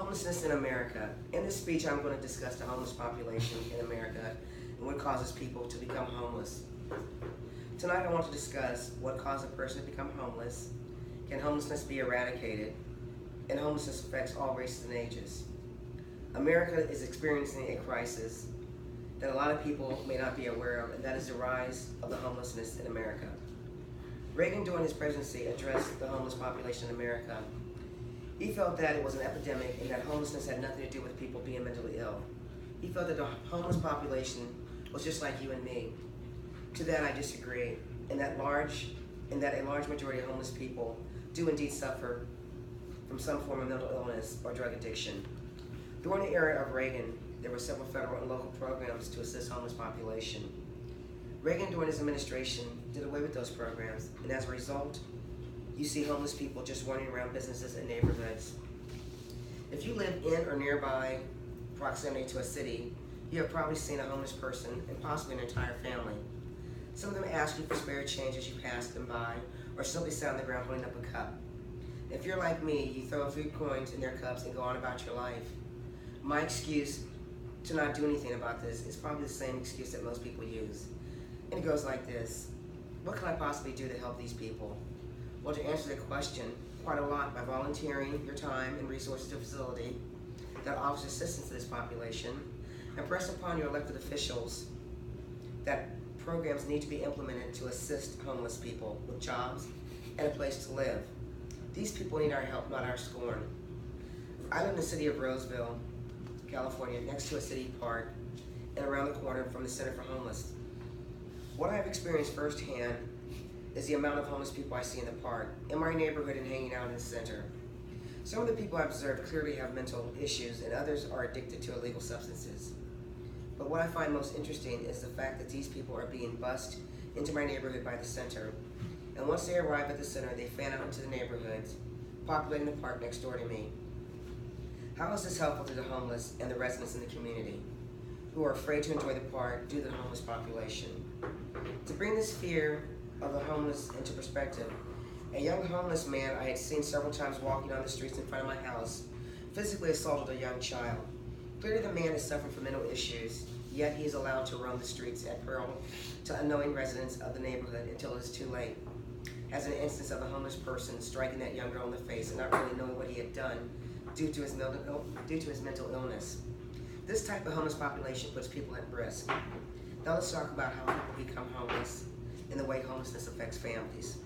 Homelessness in America. In this speech, I'm going to discuss the homeless population in America and what causes people to become homeless. Tonight, I want to discuss what causes a person to become homeless, can homelessness be eradicated, and homelessness affects all races and ages. America is experiencing a crisis that a lot of people may not be aware of, and that is the rise of the homelessness in America. Reagan, during his presidency, addressed the homeless population in America. He felt that it was an epidemic and that homelessness had nothing to do with people being mentally ill. He felt that the homeless population was just like you and me. To that, I disagree, and that a large majority of homeless people do indeed suffer from some form of mental illness or drug addiction. During the era of Reagan, there were several federal and local programs to assist homeless population. Reagan, during his administration, did away with those programs, and as a result, you see homeless people just wandering around businesses and neighborhoods. If you live in or nearby proximity to a city, you have probably seen a homeless person and possibly an entire family. Some of them ask you for spare change as you pass them by, or simply sit on the ground holding up a cup. If you're like me, you throw a few coins in their cups and go on about your life. My excuse to not do anything about this is probably the same excuse that most people use. And it goes like this: what can I possibly do to help these people? Well, to answer the question, quite a lot by volunteering your time and resources to a facility that offers assistance to this population, and press upon your elected officials that programs need to be implemented to assist homeless people with jobs and a place to live. These people need our help, not our scorn. I live in the city of Roseville, California, next to a city park and around the corner from the Center for Homeless. What I've experienced firsthand is the amount of homeless people I see in the park, in my neighborhood, and hanging out in the center. Some of the people I've observed clearly have mental issues, and others are addicted to illegal substances. But what I find most interesting is the fact that these people are being bussed into my neighborhood by the center, and once they arrive at the center, they fan out into the neighborhoods, populating the park next door to me. How is this helpful to the homeless and the residents in the community, who are afraid to enjoy the park due to the homeless population? To bring this fear of the homeless into perspective, a young homeless man I had seen several times walking on the streets in front of my house physically assaulted a young child. Clearly the man is suffering from mental issues, yet he is allowed to roam the streets at peril to unknowing residents of the neighborhood until it is too late. As an instance of a homeless person striking that young girl in the face and not really knowing what he had done due to his mental illness. This type of homeless population puts people at risk. Now let's talk about how people become homeless and the way homelessness affects families.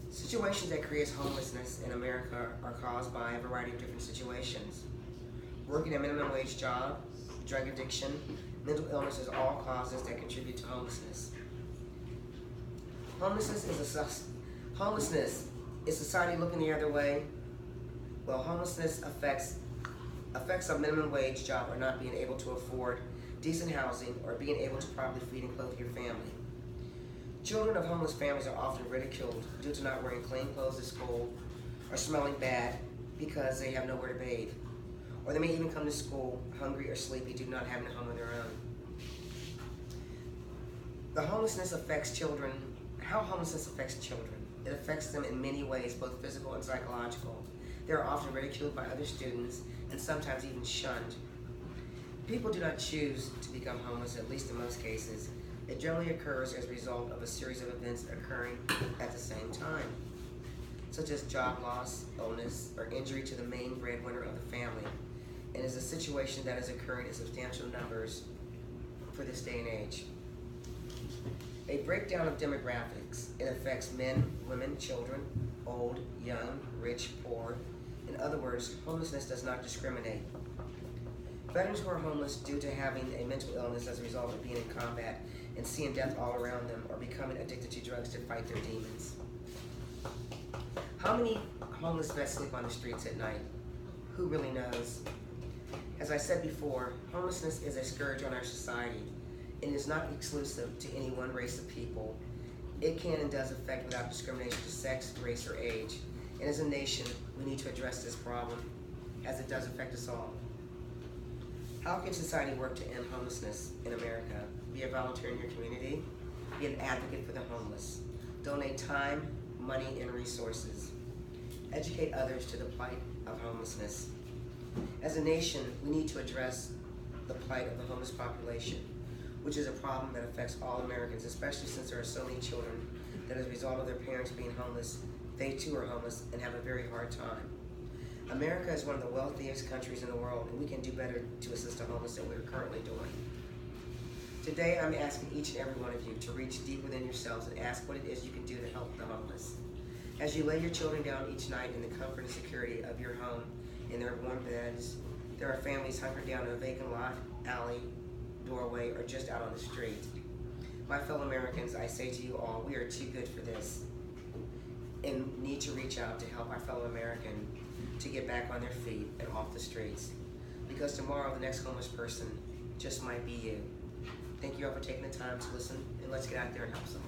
Situations that create homelessness in America are caused by a variety of different situations. Working a minimum wage job, drug addiction, mental illness is all causes that contribute to homelessness. Homelessness is society looking the other way? Well, homelessness affects a minimum wage job or not being able to afford decent housing or being able to properly feed and clothe your family. Children of homeless families are often ridiculed due to not wearing clean clothes to school or smelling bad because they have nowhere to bathe. Or they may even come to school hungry or sleepy due to not having a home of their own. How homelessness affects children. It affects them in many ways, both physical and psychological. They are often ridiculed by other students and sometimes even shunned. People do not choose to become homeless, at least in most cases. It generally occurs as a result of a series of events occurring at the same time, such as job loss, illness, or injury to the main breadwinner of the family, and is a situation that is occurring in substantial numbers for this day and age. A breakdown of demographics. It affects men, women, children, old, young, rich, poor. In other words, homelessness does not discriminate. Veterans who are homeless due to having a mental illness as a result of being in combat and seeing death all around them or becoming addicted to drugs to fight their demons. How many homeless vets sleep on the streets at night? Who really knows? As I said before, homelessness is a scourge on our society and is not exclusive to any one race of people. It can and does affect without discrimination to sex, race, or age. And as a nation, we need to address this problem as it does affect us all. How can society work to end homelessness in America? Be a volunteer in your community. Be an advocate for the homeless. Donate time, money, and resources. Educate others to the plight of homelessness. As a nation, we need to address the plight of the homeless population, which is a problem that affects all Americans, especially since there are so many children that as a result of their parents being homeless, they too are homeless and have a very hard time. America is one of the wealthiest countries in the world, and we can do better to assist the homeless than we're currently doing. Today, I'm asking each and every one of you to reach deep within yourselves and ask what it is you can do to help the homeless. As you lay your children down each night in the comfort and security of your home, in their warm beds, there are families hunkered down in a vacant lot, alley, doorway, or just out on the street. My fellow Americans, I say to you all, we are too good for this and need to reach out to help our fellow American to get back on their feet and off the streets. Because tomorrow, the next homeless person just might be you. Thank you all for taking the time to listen, and let's get out there and help someone.